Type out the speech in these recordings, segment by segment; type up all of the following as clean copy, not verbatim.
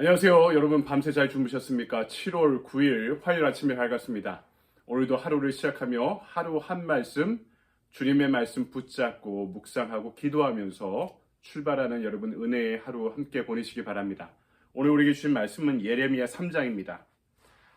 안녕하세요. 여러분 밤새 잘 주무셨습니까? 7월 9일 화요일 아침이 밝았습니다. 오늘도 하루를 시작하며 하루 한 말씀, 주님의 말씀 붙잡고 묵상하고 기도하면서 출발하는 여러분 은혜의 하루 함께 보내시기 바랍니다. 오늘 우리에게 주신 말씀은 예레미야 3장입니다.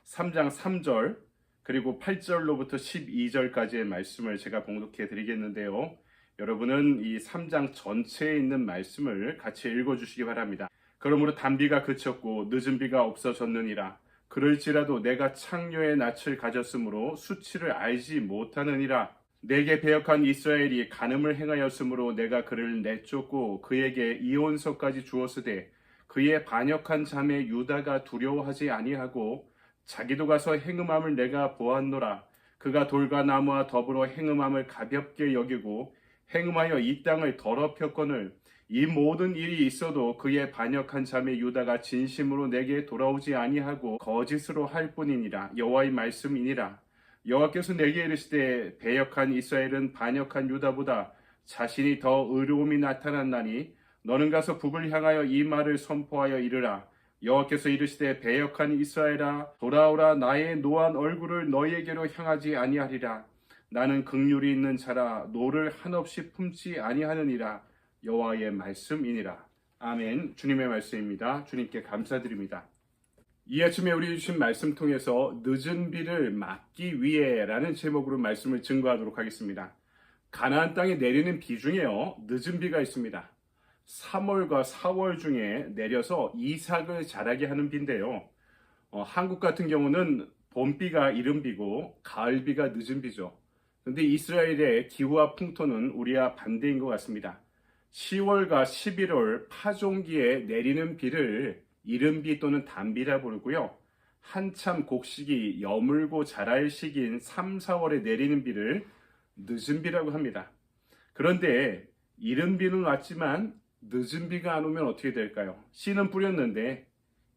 3장 3절 그리고 8절로부터 12절까지의 말씀을 제가 봉독해 드리겠는데요. 여러분은 이 3장 전체에 있는 말씀을 같이 읽어주시기 바랍니다. 그러므로 단비가 그쳤고 늦은 비가 없어졌느니라. 그럴지라도 내가 창녀의 낯을 가졌으므로 수치를 알지 못하느니라. 내게 배역한 이스라엘이 간음을 행하였으므로 내가 그를 내쫓고 그에게 이혼서까지 주었으되 그의 반역한 자매 유다가 두려워하지 아니하고 자기도 가서 행음함을 내가 보았노라. 그가 돌과 나무와 더불어 행음함을 가볍게 여기고 행음하여 이 땅을 더럽혔거늘 이 모든 일이 있어도 그의 반역한 자매 유다가 진심으로 내게 돌아오지 아니하고 거짓으로 할 뿐이니라. 여호와의 말씀이니라. 여호와께서 내게 이르시되 배역한 이스라엘은 반역한 유다보다 자신이 더 의로움이 나타났나니 너는 가서 북을 향하여 이 말을 선포하여 이르라. 여호와께서 이르시되 배역한 이스라엘아 돌아오라. 나의 노한 얼굴을 너희에게로 향하지 아니하리라. 나는 긍휼이 있는 자라 노를 한없이 품지 아니하느니라. 여호와의 말씀이니라. 아멘. 주님의 말씀입니다. 주님께 감사드립니다. 이 아침에 우리 주신 말씀 통해서 늦은 비를 막기 위해 라는 제목으로 말씀을 증거하도록 하겠습니다. 가나안 땅에 내리는 비 중에요, 늦은 비가 있습니다. 3월과 4월 중에 내려서 이삭을 자라게 하는 비인데요. 한국 같은 경우는 봄비가 이른 비고 가을비가 늦은 비죠. 그런데 이스라엘의 기후와 풍토는 우리와 반대인 것 같습니다. 10월과 11월 파종기에 내리는 비를 이른비 또는 단비라 부르고요. 한참 곡식이 여물고 자랄 시기인 3, 4월에 내리는 비를 늦은 비라고 합니다. 그런데 이른 비는 왔지만 늦은 비가 안 오면 어떻게 될까요? 씨는 뿌렸는데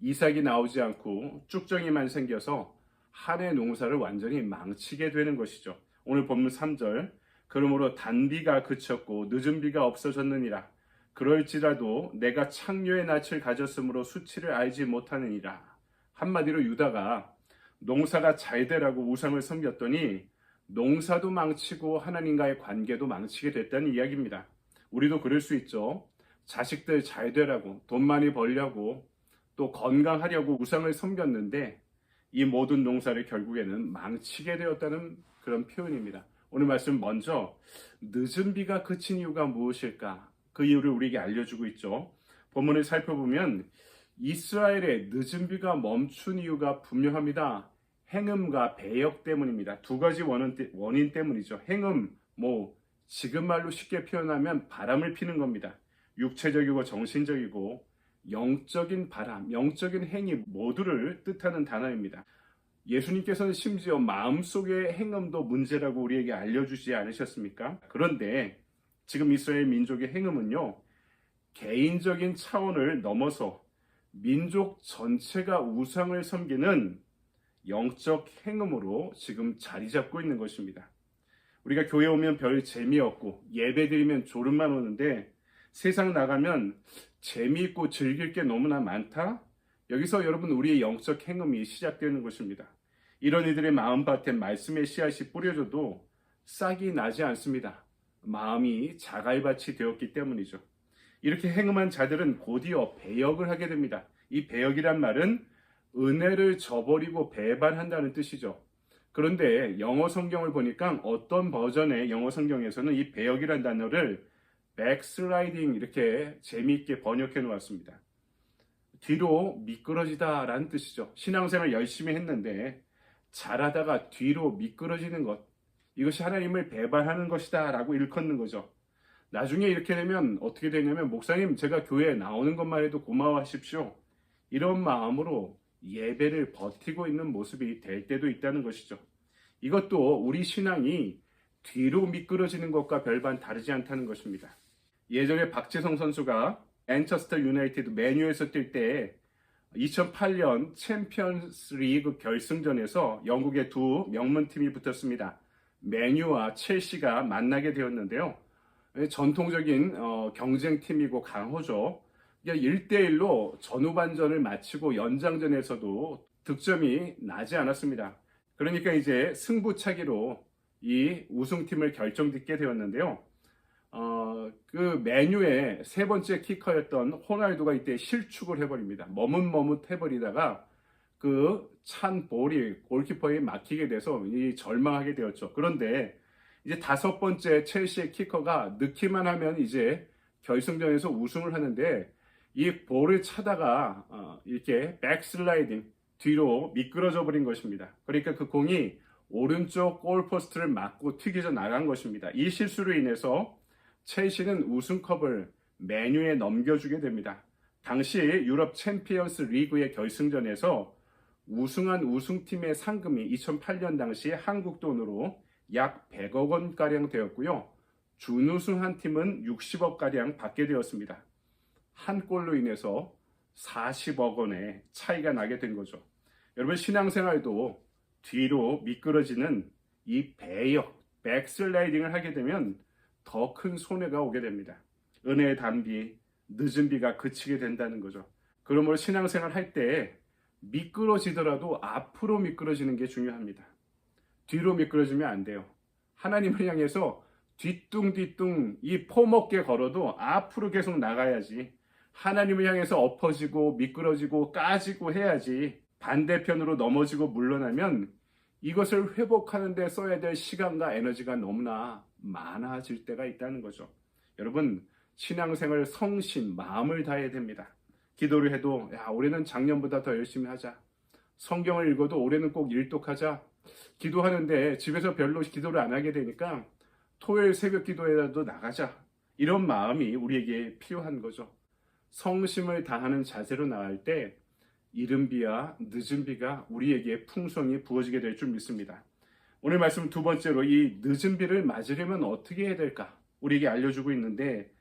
이삭이 나오지 않고 쭉정이만 생겨서 한 해 농사를 완전히 망치게 되는 것이죠. 오늘 본문 3절 그러므로 단비가 그쳤고 늦은 비가 없어졌느니라. 그럴지라도 내가 창녀의 낯을 가졌으므로 수치를 알지 못하느니라. 한마디로 유다가 농사가 잘 되라고 우상을 섬겼더니 농사도 망치고 하나님과의 관계도 망치게 됐다는 이야기입니다. 우리도 그럴 수 있죠. 자식들 잘 되라고 돈 많이 벌려고 또 건강하려고 우상을 섬겼는데 이 모든 농사를 결국에는 망치게 되었다는 그런 표현입니다. 오늘 말씀 먼저 늦은 비가 그친 이유가 무엇일까? 그 이유를 우리에게 알려주고 있죠. 본문을 살펴보면 이스라엘의 늦은 비가 멈춘 이유가 분명합니다. 행음과 배역 때문입니다. 두 가지 원인 때문이죠. 행음, 지금 말로 쉽게 표현하면 바람을 피는 겁니다. 육체적이고 정신적이고 영적인 바람, 영적인 행위 모두를 뜻하는 단어입니다. 예수님께서는 심지어 마음속의 행음도 문제라고 우리에게 알려주지 않으셨습니까? 그런데 지금 이스라엘 민족의 행음은요, 개인적인 차원을 넘어서 민족 전체가 우상을 섬기는 영적 행음으로 지금 자리 잡고 있는 것입니다. 우리가 교회 오면 별 재미없고 예배드리면 졸음만 오는데 세상 나가면 재미있고 즐길 게 너무나 많다? 여기서 여러분 우리의 영적 행음이 시작되는 것입니다. 이런 이들의 마음밭에 말씀의 씨앗이 뿌려져도 싹이 나지 않습니다. 마음이 자갈밭이 되었기 때문이죠. 이렇게 행음한 자들은 곧이어 배역을 하게 됩니다. 이 배역이란 말은 은혜를 저버리고 배반한다는 뜻이죠. 그런데 영어 성경을 보니까 어떤 버전의 영어 성경에서는 이 배역이란 단어를 backsliding 이렇게 재미있게 번역해 놓았습니다. 뒤로 미끄러지다 라는 뜻이죠. 신앙생활 열심히 했는데 잘하다가 뒤로 미끄러지는 것, 이것이 하나님을 배반하는 것이다 라고 일컫는 거죠. 나중에 이렇게 되면 어떻게 되냐면, 목사님 제가 교회에 나오는 것만 해도 고마워하십시오, 이런 마음으로 예배를 버티고 있는 모습이 될 때도 있다는 것이죠. 이것도 우리 신앙이 뒤로 미끄러지는 것과 별반 다르지 않다는 것입니다. 예전에 박지성 선수가 맨체스터 유나이티드 맨유에서 뛸 때 2008년 챔피언스 리그 결승전에서 영국의 두 명문팀이 붙었습니다. 맨유와 첼시가 만나게 되었는데요. 전통적인 경쟁팀이고 강호죠. 1대1로 전후반전을 마치고 연장전에서도 득점이 나지 않았습니다. 그러니까 이제 승부차기로 이 우승팀을 결정짓게 되었는데요. 그 메뉴의 세 번째 키커였던 호날두가 이때 실축을 해버립니다. 머뭇머뭇해버리다가 그 찬 볼이 골키퍼에 막히게 돼서 이 절망하게 되었죠. 그런데 이제 다섯 번째 첼시의 키커가 넣기만 하면 이제 결승전에서 우승을 하는데 이 볼을 차다가 이렇게 백슬라이딩 뒤로 미끄러져 버린 것입니다. 그러니까 그 공이 오른쪽 골포스트를 맞고 튀겨져 나간 것입니다. 이 실수로 인해서 첼시는 우승컵을 맨유에 넘겨주게 됩니다. 당시 유럽 챔피언스 리그의 결승전에서 우승한 우승팀의 상금이 2008년 당시 한국 돈으로 약 100억 원가량 되었고요. 준우승한 팀은 60억 가량 받게 되었습니다. 한 골로 인해서 40억 원의 차이가 나게 된 거죠. 여러분 신앙생활도 뒤로 미끄러지는 이 배역, 백슬라이딩을 하게 되면 더 큰 손해가 오게 됩니다. 은혜의 단비, 늦은 비가 그치게 된다는 거죠. 그러므로 신앙생활 할 때 미끄러지더라도 앞으로 미끄러지는 게 중요합니다. 뒤로 미끄러지면 안 돼요. 하나님을 향해서 뒤뚱뒤뚱 이 포먹게 걸어도 앞으로 계속 나가야지. 하나님을 향해서 엎어지고 미끄러지고 까지고 해야지. 반대편으로 넘어지고 물러나면 이것을 회복하는 데 써야 될 시간과 에너지가 너무나 많아질 때가 있다는 거죠. 여러분 신앙생활 성신 마음을 다해야 됩니다. 기도를 해도 올해는 작년보다 더 열심히 하자. 성경을 읽어도 올해는 꼭 일독하자. 기도하는데 집에서 별로 기도를 안 하게 되니까 토요일 새벽 기도에라도 나가자. 이런 마음이 우리에게 필요한 거죠. 성심을 다하는 자세로 나갈 때 이른 비와 늦은 비가 우리에게 풍성히 부어지게 될 줄 믿습니다. 오늘 말씀 두 번째로 이 늦은 비를 맞으려면 어떻게 해야 될까? 우리에게 알려주고 있는데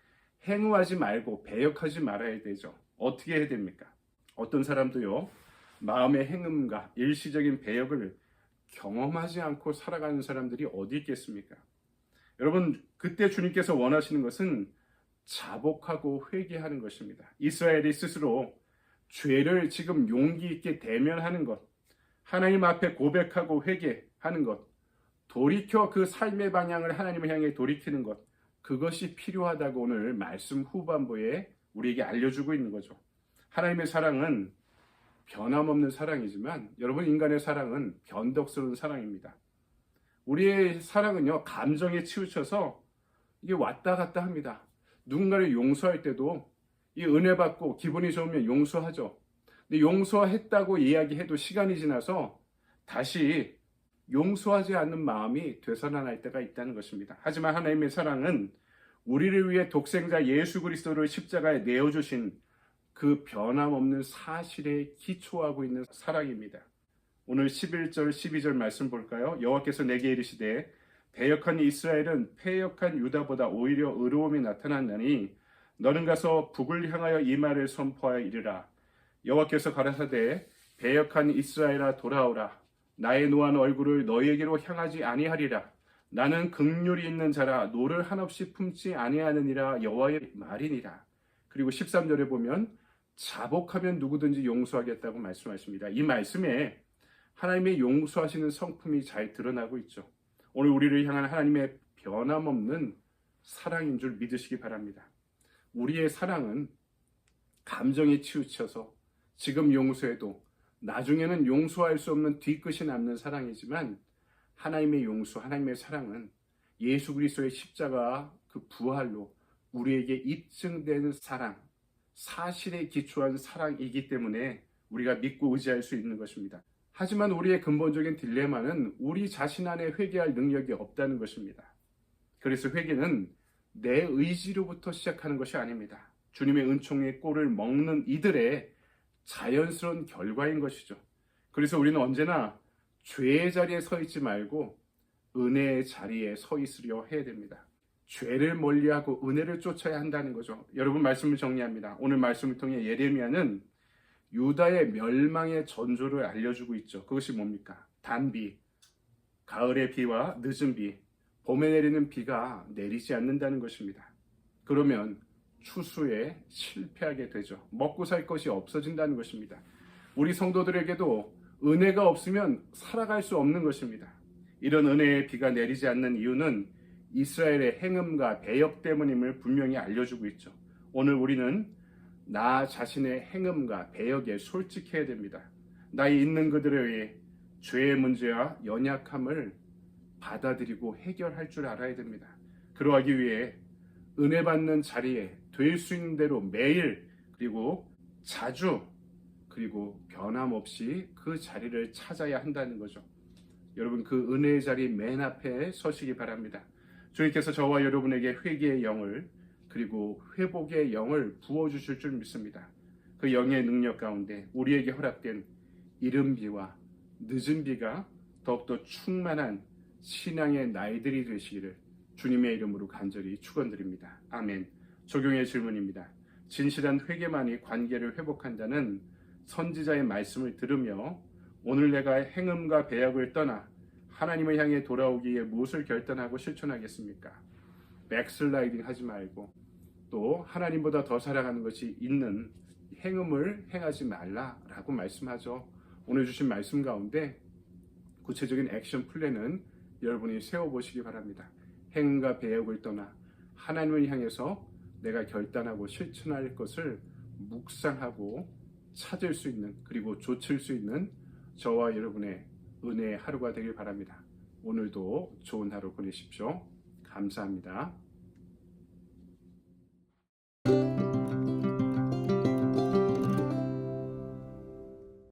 행우하지 말고 배역하지 말아야 되죠. 어떻게 해야 됩니까? 어떤 사람도요, 마음의 행음과 일시적인 배역을 경험하지 않고 살아가는 사람들이 어디 있겠습니까? 여러분, 그때 주님께서 원하시는 것은 자복하고 회개하는 것입니다. 이스라엘이 스스로 죄를 지금 용기 있게 대면하는 것, 하나님 앞에 고백하고 회개하는 것, 돌이켜 그 삶의 방향을 하나님을 향해 돌이키는 것, 그것이 필요하다고 오늘 말씀 후반부에 우리에게 알려주고 있는 거죠. 하나님의 사랑은 변함없는 사랑이지만 여러분 인간의 사랑은 변덕스러운 사랑입니다. 우리의 사랑은요 감정에 치우쳐서 이게 왔다 갔다 합니다. 누군가를 용서할 때도 이 은혜 받고 기분이 좋으면 용서하죠. 근데 용서했다고 이야기해도 시간이 지나서 다시 용서하지 않는 마음이 되살아날 때가 있다는 것입니다. 하지만 하나님의 사랑은 우리를 위해 독생자 예수 그리스도를 십자가에 내어주신 그 변함없는 사실에 기초하고 있는 사랑입니다. 오늘 11절 12절 말씀 볼까요? 여호와께서 내게 이르시되 배역한 이스라엘은 패역한 유다보다 오히려 의로움이 나타났나니 너는 가서 북을 향하여 이 말을 선포하여 이르라. 여호와께서 가라사대 배역한 이스라엘아 돌아오라. 나의 노한 얼굴을 너희에게로 향하지 아니하리라. 나는 긍휼이 있는 자라 노를 한없이 품지 아니하느니라 여호와의 말이니라. 그리고 13절에 보면 자복하면 누구든지 용서하겠다고 말씀하십니다. 이 말씀에 하나님의 용서하시는 성품이 잘 드러나고 있죠. 오늘 우리를 향한 하나님의 변함없는 사랑인 줄 믿으시기 바랍니다. 우리의 사랑은 감정에 치우쳐서 지금 용서해도 나중에는 용서할 수 없는 뒤끝이 남는 사랑이지만 하나님의 용서, 하나님의 사랑은 예수 그리스도의 십자가 그 부활로 우리에게 입증된 사랑, 사실에 기초한 사랑이기 때문에 우리가 믿고 의지할 수 있는 것입니다. 하지만 우리의 근본적인 딜레마는 우리 자신 안에 회개할 능력이 없다는 것입니다. 그래서 회개는 내 의지로부터 시작하는 것이 아닙니다. 주님의 은총의 꼴을 먹는 이들의 자연스러운 결과인 것이죠. 그래서 우리는 언제나 죄의 자리에 서 있지 말고 은혜의 자리에 서 있으려 해야 됩니다. 죄를 멀리하고 은혜를 쫓아야 한다는 거죠. 여러분 말씀을 정리합니다. 오늘 말씀을 통해 예레미야는 유다의 멸망의 전조를 알려주고 있죠. 그것이 뭡니까? 단비, 가을의 비와 늦은 비, 봄에 내리는 비가 내리지 않는다는 것입니다. 그러면 추수에 실패하게 되죠. 먹고 살 것이 없어진다는 것입니다. 우리 성도들에게도 은혜가 없으면 살아갈 수 없는 것입니다. 이런 은혜의 비가 내리지 않는 이유는 이스라엘의 행음과 배역 때문임을 분명히 알려주고 있죠. 오늘 우리는 나 자신의 행음과 배역에 솔직해야 됩니다. 나의 있는 그들에 의해 죄의 문제와 연약함을 받아들이고 해결할 줄 알아야 됩니다. 그러하기 위해 은혜 받는 자리에 될 수 있는 대로 매일 그리고 자주 그리고 변함없이 그 자리를 찾아야 한다는 거죠. 여러분 그 은혜의 자리 맨 앞에 서시기 바랍니다. 주님께서 저와 여러분에게 회개의 영을 그리고 회복의 영을 부어주실 줄 믿습니다. 그 영의 능력 가운데 우리에게 허락된 이른 비와 늦은 비가 더욱더 충만한 신앙의 날들이 되시기를 주님의 이름으로 간절히 축원드립니다. 아멘. 적용의 질문입니다. 진실한 회개만이 관계를 회복한다는 선지자의 말씀을 들으며 오늘 내가 행음과 배역을 떠나 하나님을 향해 돌아오기에 무엇을 결단하고 실천하겠습니까? 백슬라이딩 하지 말고 또 하나님보다 더 사랑하는 것이 있는 행음을 행하지 말라라고 말씀하죠. 오늘 주신 말씀 가운데 구체적인 액션 플랜은 여러분이 세워보시기 바랍니다. 행음과 배역을 떠나 하나님을 향해서 내가 결단하고 실천할 것을 묵상하고 찾을 수 있는 그리고 좇을 수 있는 저와 여러분의 은혜의 하루가 되길 바랍니다. 오늘도 좋은 하루 보내십시오. 감사합니다.